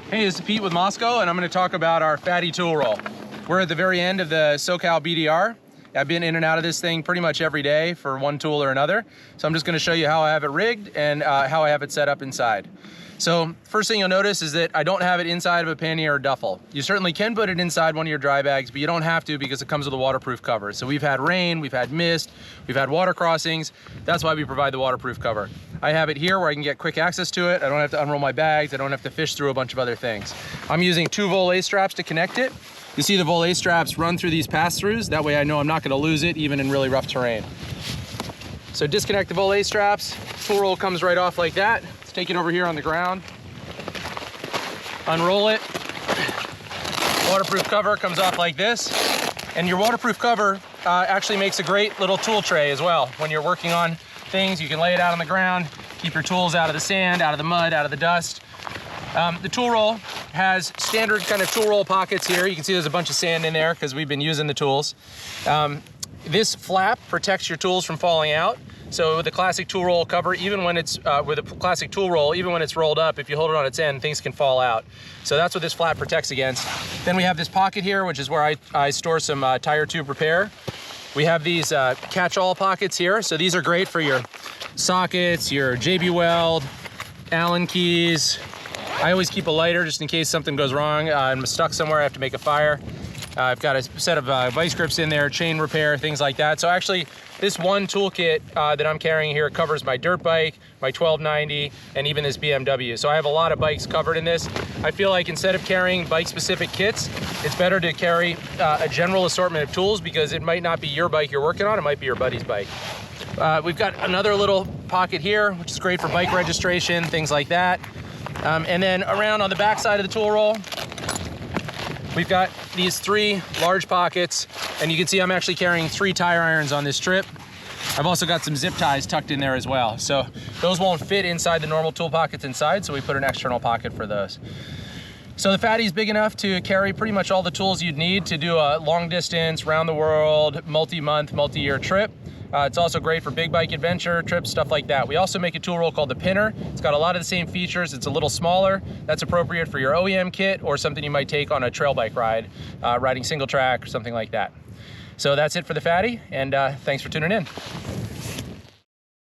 Hey, this is Pete with Mosko, and I'm going to talk about our fatty tool roll. We're at the very end of the CABDR. I've been in and out of this thing pretty much every day for one tool or another. So I'm just going to show you how I have it rigged and how I have it set up inside. So first thing you'll notice is that I don't have it inside of a pannier or duffel. You certainly can put it inside one of your dry bags, but you don't have to because it comes with a waterproof cover. So we've had rain, we've had mist, we've had water crossings. That's why we provide the waterproof cover. I have it here where I can get quick access to it. I don't have to unroll my bags. I don't have to fish through a bunch of other things. I'm using 2 volet straps to connect it. You see the volet straps run through these pass-throughs. That way I know I'm not gonna lose it even in really rough terrain. So disconnect the volet straps. Tool roll comes right off like that. Let's take it over here on the ground. Unroll it. Waterproof cover comes off like this. And your waterproof cover actually makes a great little tool tray as well. When you're working on things, you can lay it out on the ground, keep your tools out of the sand, out of the mud, out of the dust. The tool roll has standard kind of tool roll pockets here. You can see there's a bunch of sand in there because we've been using the tools. This flap protects your tools from falling out. So with the classic tool roll cover, even when it's with a classic tool roll, even when it's rolled up, if you hold it on its end, things can fall out. So that's what this flap protects against. Then we have this pocket here, which is where I store some tire tube repair. We have these catch-all pockets here. So these are great for your sockets, your JB Weld, Allen keys. I always keep a lighter just in case something goes wrong. I'm stuck somewhere, I have to make a fire. I've got a set of vice grips in there, chain repair, things like that. So actually, this one toolkit that I'm carrying here covers my dirt bike, my 1290, and even this BMW. So I have a lot of bikes covered in this. I feel like instead of carrying bike-specific kits, it's better to carry a general assortment of tools because it might not be your bike you're working on, it might be your buddy's bike. We've got another little pocket here, which is great for bike registration, things like that. And then around on the back side of the tool roll, we've got these 3 large pockets, and you can see I'm actually carrying 3 tire irons on this trip. I've also got some zip ties tucked in there as well. So those won't fit inside the normal tool pockets inside, so we put an external pocket for those. So the fatty is big enough to carry pretty much all the tools you'd need to do a long distance, round the world, multi-month, multi-year trip. It's also great for big bike adventure trips, stuff like that. We also make a tool roll called the Pinner. It's got a lot of the same features. It's a little smaller. That's appropriate for your OEM kit or something you might take on a trail bike ride, riding single track or something like that. So that's it for the fatty, and thanks for tuning in.